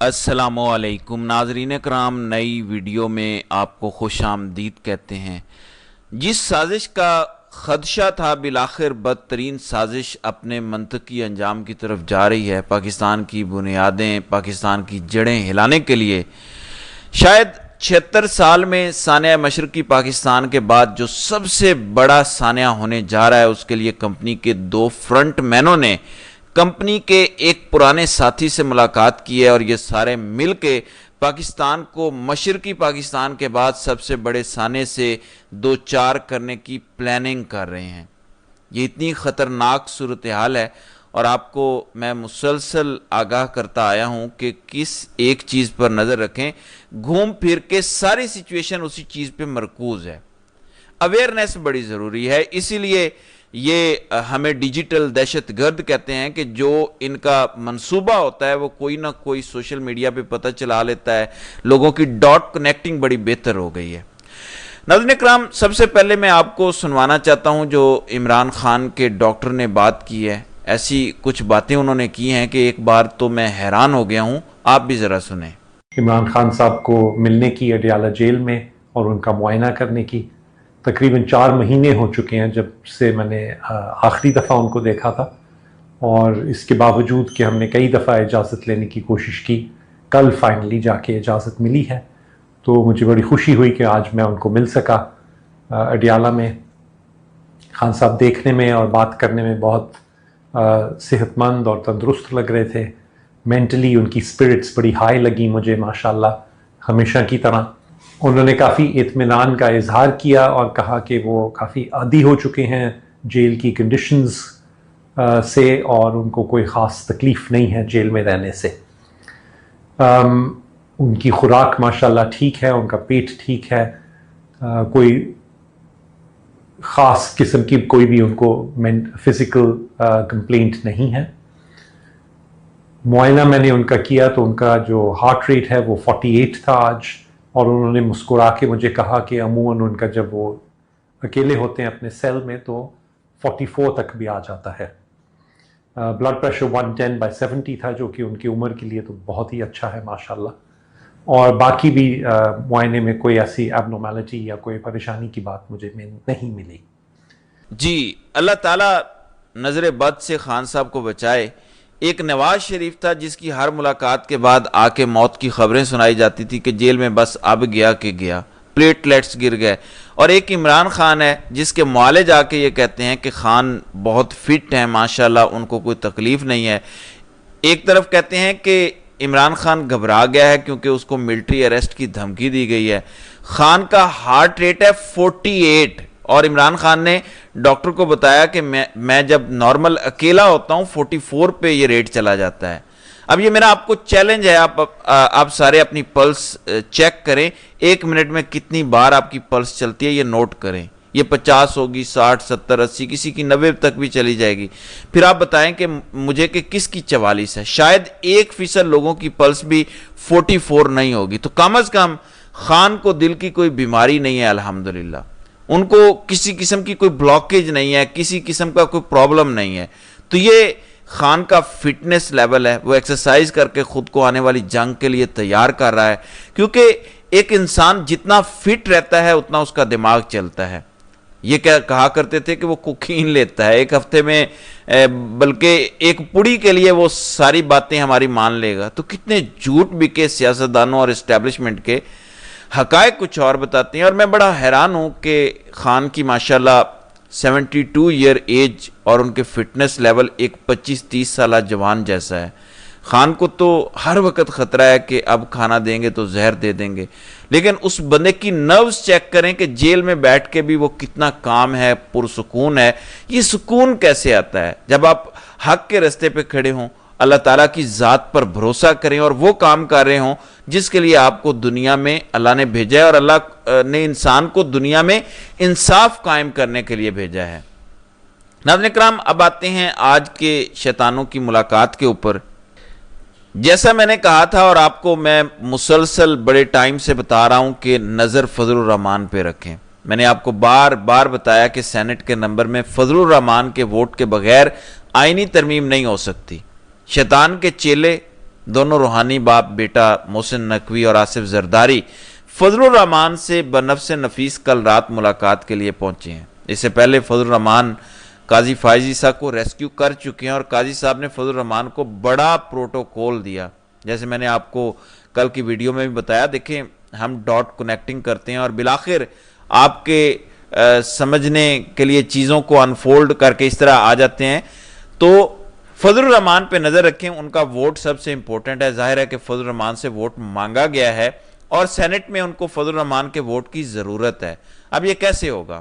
السلام علیکم ناظرین کرام، نئی ویڈیو میں آپ کو خوش آمدید کہتے ہیں۔ جس سازش کا خدشہ تھا بالآخر بدترین سازش اپنے منطقی انجام کی طرف جا رہی ہے۔ پاکستان کی بنیادیں، پاکستان کی جڑیں ہلانے کے لیے شاید 76 سال میں سانحہ مشرقی پاکستان کے بعد جو سب سے بڑا سانحہ ہونے جا رہا ہے، اس کے لیے کمپنی کے 2 فرنٹ مینوں نے کمپنی کے ایک پرانے ساتھی سے ملاقات کی ہے اور یہ سارے مل کے پاکستان کو مشرقی پاکستان کے بعد سب سے بڑے سانحے سے دوچار کرنے کی پلاننگ کر رہے ہیں۔ یہ اتنی خطرناک صورتحال ہے اور آپ کو میں مسلسل آگاہ کرتا آیا ہوں کہ کس ایک چیز پر نظر رکھیں، گھوم پھر کے ساری سچویشن اسی چیز پہ مرکوز ہے۔ اویئرنیس بڑی ضروری ہے، اسی لیے یہ ہمیں ڈیجیٹل دہشت گرد کہتے ہیں کہ جو ان کا منصوبہ ہوتا ہے وہ کوئی نہ کوئی سوشل میڈیا پہ پتہ چلا لیتا ہے۔ لوگوں کی ڈاٹ کنیکٹنگ بڑی بہتر ہو گئی ہے۔ ناظرین کرام، سب سے پہلے میں آپ کو سنوانا چاہتا ہوں جو عمران خان کے ڈاکٹر نے بات کی ہے۔ ایسی کچھ باتیں انہوں نے کی ہیں کہ ایک بار تو میں حیران ہو گیا ہوں، آپ بھی ذرا سنیں۔ عمران خان صاحب کو ملنے کی اڈیالہ جیل میں اور ان کا معائنہ کرنے کی تقریباً 4 مہینے ہو چکے ہیں جب سے میں نے آخری دفعہ ان کو دیکھا تھا، اور اس کے باوجود کہ ہم نے کئی دفعہ اجازت لینے کی کوشش کی، کل فائنلی جا کے اجازت ملی ہے، تو مجھے بڑی خوشی ہوئی کہ آج میں ان کو مل سکا اڈیالہ میں۔ خان صاحب دیکھنے میں اور بات کرنے میں بہت صحت مند اور تندرست لگ رہے تھے۔ مینٹلی ان کی سپرٹس بڑی ہائی لگی مجھے، ماشاءاللہ ہمیشہ کی طرح۔ انہوں نے کافی اطمینان کا اظہار کیا اور کہا کہ وہ کافی عادی ہو چکے ہیں جیل کی کنڈیشنز سے اور ان کو کوئی خاص تکلیف نہیں ہے جیل میں رہنے سے۔ ان کی خوراک ماشاءاللہ ٹھیک ہے، ان کا پیٹ ٹھیک ہے، کوئی خاص قسم کی کوئی بھی ان کو فزیکل کمپلینٹ نہیں ہے۔ معائنہ میں نے ان کا کیا تو ان کا جو ہارٹ ریٹ ہے وہ 48 تھا آج، اور انہوں نے مسکرا کے مجھے کہا کہ عموماً ان کا جب وہ اکیلے ہوتے ہیں اپنے سیل میں تو 44 تک بھی آ جاتا ہے۔ بلڈ پریشر 110/70 تھا، جو کہ ان کی عمر کے لیے تو بہت ہی اچھا ہے ماشاءاللہ، اور باقی بھی معائنے میں کوئی ایسی ایب نارمیلٹی یا کوئی پریشانی کی بات مجھے نہیں ملی۔ جی، اللہ تعالیٰ نظر بد سے خان صاحب کو بچائے۔ ایک نواز شریف تھا جس کی ہر ملاقات کے بعد آ کے موت کی خبریں سنائی جاتی تھی کہ جیل میں بس اب گیا کہ گیا، پلیٹلیٹس گر گئے۔ اور ایک عمران خان ہے جس کے معالج آ کے یہ کہتے ہیں کہ خان بہت فٹ ہیں ماشاءاللہ، ان کو کوئی تکلیف نہیں ہے۔ ایک طرف کہتے ہیں کہ عمران خان گھبرا گیا ہے کیونکہ اس کو ملٹری اریسٹ کی دھمکی دی گئی ہے۔ خان کا ہارٹ ریٹ ہے 48، اور عمران خان نے ڈاکٹر کو بتایا کہ میں جب نارمل اکیلا ہوتا ہوں 44 پہ یہ ریٹ چلا جاتا ہے۔ اب یہ میرا آپ کو چیلنج ہے، آپ سارے اپنی پلس چیک کریں، 1 منٹ میں کتنی بار آپ کی پلس چلتی ہے یہ نوٹ کریں۔ یہ 50 ہوگی، 60، 70، 80، کسی کی 90 تک بھی چلی جائے گی۔ پھر آپ بتائیں کہ مجھے کہ کس کی 44 ہے۔ شاید 1% لوگوں کی پلس بھی 44 نہیں ہوگی، تو کم از کم خان کو دل کی کوئی بیماری نہیں ہے الحمدللہ، ان کو کسی قسم کی کوئی بلاکیج نہیں ہے، کسی قسم کا کوئی پرابلم نہیں ہے۔ تو یہ خان کا فٹنس لیول ہے، وہ ایکسرسائز کر کے خود کو آنے والی جنگ کے لیے تیار کر رہا ہے، کیونکہ ایک انسان جتنا فٹ رہتا ہے اتنا اس کا دماغ چلتا ہے۔ یہ کہا کرتے تھے کہ وہ کوکین لیتا ہے 1 ہفتے میں، بلکہ ایک پڑی کے لیے وہ ساری باتیں ہماری مان لے گا۔ تو کتنے جھوٹ بکے سیاستدانوں اور اسٹیبلشمنٹ کے، حقائق کچھ اور بتاتے ہیں۔ اور میں بڑا حیران ہوں کہ خان کی ماشاءاللہ 72 ایئر ایج اور ان کے فٹنس لیول ایک 25-30 سالہ جوان جیسا ہے۔ خان کو تو ہر وقت خطرہ ہے کہ اب کھانا دیں گے تو زہر دے دیں گے، لیکن اس بندے کی نروز چیک کریں کہ جیل میں بیٹھ کے بھی وہ کتنا کام ہے، پرسکون ہے۔ یہ سکون کیسے آتا ہے؟ جب آپ حق کے رستے پہ کھڑے ہوں، اللہ تعالیٰ کی ذات پر بھروسہ کریں اور وہ کام کر رہے ہوں جس کے لیے آپ کو دنیا میں اللہ نے بھیجا ہے، اور اللہ نے انسان کو دنیا میں انصاف قائم کرنے کے لیے بھیجا ہے۔ ناظرین کرام، اب آتے ہیں آج کے شیطانوں کی ملاقات کے اوپر۔ جیسا میں نے کہا تھا اور آپ کو میں مسلسل بڑے ٹائم سے بتا رہا ہوں کہ نظر فضل الرحمان پہ رکھیں۔ میں نے آپ کو بار بار بتایا کہ سینٹ کے نمبر میں فضل الرحمان کے ووٹ کے بغیر آئینی ترمیم نہیں ہو سکتی۔ شیطان کے چیلے دونوں روحانی باپ بیٹا محسن نقوی اور آصف زرداری فضل الرحمان سے بنفس نفیس کل رات ملاقات کے لیے پہنچے ہیں۔ اس سے پہلے فضل الرحمان قاضی فائز عیسیٰ کو ریسکیو کر چکے ہیں اور قاضی صاحب نے فضل الرحمان کو بڑا پروٹوکول دیا، جیسے میں نے آپ کو کل کی ویڈیو میں بھی بتایا۔ دیکھیں ہم ڈاٹ کنیکٹنگ کرتے ہیں اور بالآخر آپ کے سمجھنے کے لیے چیزوں کو انفولڈ کر کے اس طرح آ جاتے ہیں۔ تو فضل الرحمان پہ نظر رکھیں، ان کا ووٹ سب سے امپورٹنٹ ہے۔ ظاہر ہے کہ فضل الرحمان سے ووٹ مانگا گیا ہے اور سینٹ میں ان کو فضل الرحمان کے ووٹ کی ضرورت ہے۔ اب یہ کیسے ہوگا؟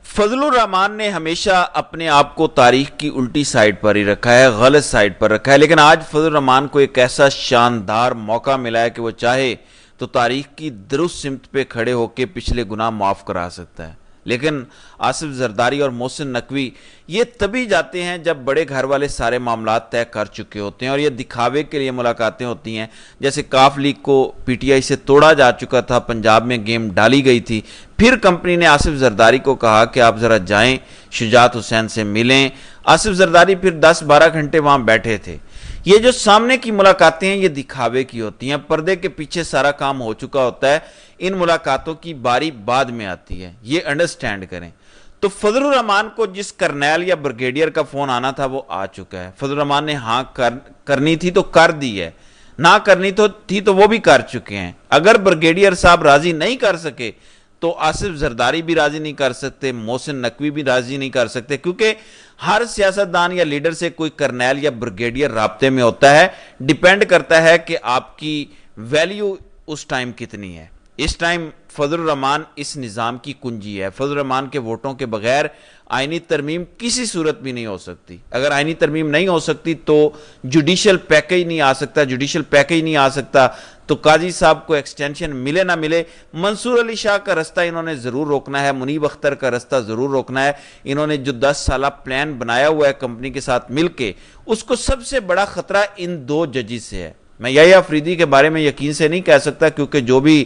فضل الرحمان نے ہمیشہ اپنے آپ کو تاریخ کی الٹی سائڈ پر ہی رکھا ہے، غلط سائڈ پر رکھا ہے، لیکن آج فضل الرحمان کو ایک ایسا شاندار موقع ملا ہے کہ وہ چاہے تو تاریخ کی درست سمت پہ کھڑے ہو کے پچھلے گناہ معاف کرا سکتا ہے۔ لیکن آصف زرداری اور محسن نقوی یہ تبھی جاتے ہیں جب بڑے گھر والے سارے معاملات طے کر چکے ہوتے ہیں اور یہ دکھاوے کے لیے ملاقاتیں ہوتی ہیں۔ جیسے کاف لیگ کو پی ٹی آئی سے توڑا جا چکا تھا، پنجاب میں گیم ڈالی گئی تھی، پھر کمپنی نے آصف زرداری کو کہا کہ آپ ذرا جائیں شجاعت حسین سے ملیں۔ آصف زرداری پھر 10-12 گھنٹے وہاں بیٹھے تھے۔ یہ جو سامنے کی ملاقاتیں ہیں یہ دکھاوے کی ہوتی ہیں، پردے کے پیچھے سارا کام ہو چکا ہوتا ہے، ان ملاقاتوں کی باری بعد میں آتی ہے، یہ انڈرسٹینڈ کریں۔ تو فضل الرحمان کو جس کرنیل یا بریگیڈیئر کا فون آنا تھا وہ آ چکا ہے۔ فضل الرحمان نے ہاں کرنی تھی تو کر دی ہے، نہ کرنی تھی تو وہ بھی کر چکے ہیں۔ اگر بریگیڈیئر صاحب راضی نہیں کر سکے تو آصف زرداری بھی راضی نہیں کر سکتے، محسن نقوی بھی راضی نہیں کر سکتے، کیونکہ ہر سیاستدان یا لیڈر سے کوئی کرنیل یا بریگیڈیئر رابطے میں ہوتا ہے۔ ڈیپینڈ کرتا ہے کہ آپ کی ویلیو اس ٹائم کتنی ہے۔ اس ٹائم فضل الرحمان اس نظام کی کنجی ہے۔ فضل الرحمان کے ووٹوں کے بغیر آئینی ترمیم کسی صورت بھی نہیں ہو سکتی۔ اگر آئینی ترمیم نہیں ہو سکتی تو جوڈیشل پیکج نہیں آ سکتا، جوڈیشل پیکج نہیں آ سکتا تو قاضی صاحب کو ایکسٹینشن ملے نہ ملے، منصور علی شاہ کا رستہ انہوں نے ضرور روکنا ہے، منیب اختر کا رستہ ضرور روکنا ہے۔ انہوں نے جو 10 سالہ پلان بنایا ہوا ہے کمپنی کے ساتھ مل کے، اس کو سب سے بڑا خطرہ ان 2 ججز سے ہے۔ میں یحییٰ آفریدی کے بارے میں یقین سے نہیں کہہ سکتا، کیونکہ جو بھی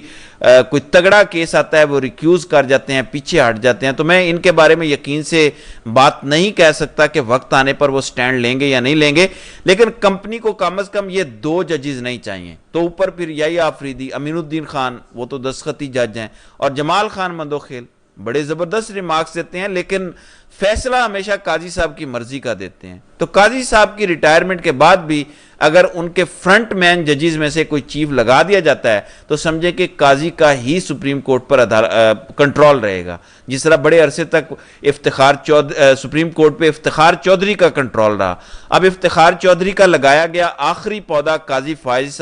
کوئی تگڑا کیس آتا ہے وہ ریکیوز کر جاتے ہیں، پیچھے ہٹ جاتے ہیں، تو میں ان کے بارے میں یقین سے بات نہیں کہہ سکتا کہ وقت آنے پر وہ سٹینڈ لیں گے یا نہیں لیں گے، لیکن کمپنی کو کم از کم یہ 2 ججز نہیں چاہیے۔ تو اوپر پھر یحییٰ آفریدی، امین الدین خان، وہ تو دستخطی جج ہیں، اور جمال خان مندوخیل بڑے زبردست ریمارکس دیتے ہیں، لیکن فیصلہ ہمیشہ قاضی صاحب کی مرضی کا دیتے ہیں۔ تو قاضی صاحب کی ریٹائرمنٹ کے بعد بھی اگر ان کے فرنٹ مین ججز میں سے کوئی چیف لگا دیا جاتا ہے تو سمجھیں کہ قاضی کا ہی سپریم کورٹ پر کنٹرول رہے گا، جس طرح بڑے عرصے تک سپریم کورٹ پہ افتخار چودھری کا کنٹرول رہا۔ اب افتخار چودھری کا لگایا گیا آخری پودا قاضی فائز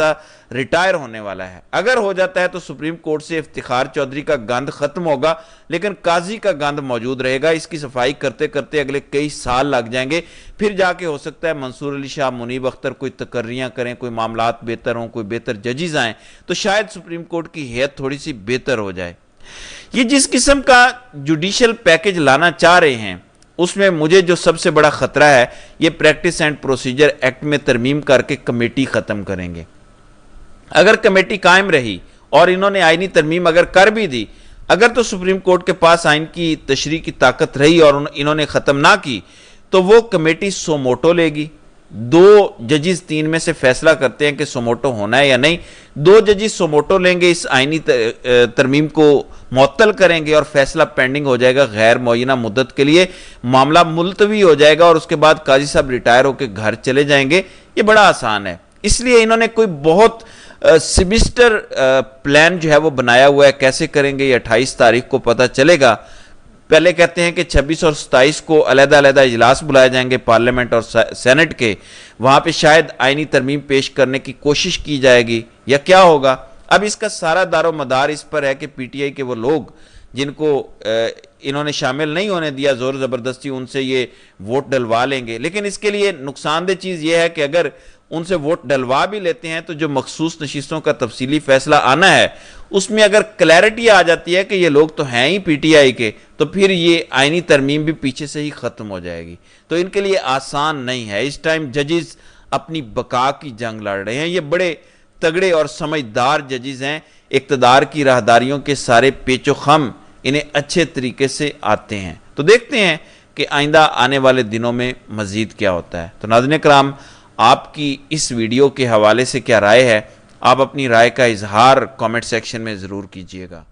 ریٹائر ہونے والا ہے، اگر ہو جاتا ہے تو سپریم کورٹ سے افتخار چودھری کا گند ختم ہوگا، لیکن قاضی کا گند موجود رہے گا۔ اس کی صفائی کرتے کرتے اگلے کئی سال لگ جائیں گے، پھر جا کے ہو سکتا ہے منصور علی شاہ، منیب اختر کوئی تقرریاں کریں، کوئی معاملات بہتر ہوں، کوئی بہتر ججز آئیں تو شاید سپریم کورٹ کی حیثیت تھوڑی سی بہتر ہو جائے۔ یہ جس قسم کا جوڈیشل پیکج لانا چاہ رہے ہیں اس میں مجھے جو سب سے بڑا خطرہ ہے، یہ پریکٹس اینڈ پروسیجر ایکٹ میں ترمیم کر کے کمیٹی ختم کریں گے۔ اگر کمیٹی قائم رہی اور انہوں نے آئینی ترمیم اگر کر بھی دی، اگر تو سپریم کورٹ کے پاس آئین کی تشریح کی طاقت رہی اور انہوں نے ختم نہ کی تو وہ کمیٹی سوموٹو لے گی۔ 2 ججز 3 میں سے فیصلہ کرتے ہیں کہ سوموٹو ہونا ہے یا نہیں، 2 ججز سوموٹو لیں گے، اس آئینی ترمیم کو معطل کریں گے اور فیصلہ پینڈنگ ہو جائے گا غیر معینہ مدت کے لیے، معاملہ ملتوی ہو جائے گا اور اس کے بعد قاضی صاحب ریٹائر ہو کے گھر چلے جائیں گے۔ یہ بڑا آسان ہے، اس لیے انہوں نے کوئی بہت سیمیسٹر پلان جو ہے وہ بنایا ہوا ہے، کیسے کریں گے یہ 28 تاریخ کو پتہ چلے گا۔ پہلے کہتے ہیں کہ 26 اور 27 کو علیحدہ علیحدہ اجلاس بلائے جائیں گے پارلیمنٹ اور سینٹ کے، وہاں پہ شاید آئینی ترمیم پیش کرنے کی کوشش کی جائے گی یا کیا ہوگا۔ اب اس کا سارا دار و مدار اس پر ہے کہ پی ٹی آئی کے وہ لوگ جن کو انہوں نے شامل نہیں ہونے دیا زور زبردستی، ان سے یہ ووٹ ڈلوا لیں گے، لیکن اس کے لیے نقصان دہ چیز یہ ہے کہ اگر ان سے ووٹ ڈلوا بھی لیتے ہیں تو جو مخصوص نشستوں کا تفصیلی فیصلہ آنا ہے اس میں اگر کلیرٹی آ جاتی ہے کہ یہ لوگ تو ہیں ہی پی ٹی آئی کے، تو پھر یہ آئینی ترمیم بھی پیچھے سے ہی ختم ہو جائے گی۔ تو ان کے لیے آسان نہیں ہے، اس ٹائم ججز اپنی بقا کی جنگ لڑ رہے ہیں۔ یہ بڑے تگڑے اور سمجھدار ججز ہیں، اقتدار کی راہداریوں کے سارے پیچ و خم انہیں اچھے طریقے سے آتے ہیں۔ تو دیکھتے ہیں کہ آئندہ آنے والے دنوں میں مزید کیا ہوتا ہے۔ تو ناظرین کرام، آپ کی اس ویڈیو کے حوالے سے کیا رائے ہے؟ آپ اپنی رائے کا اظہار کامنٹ سیکشن میں ضرور کیجیے گا۔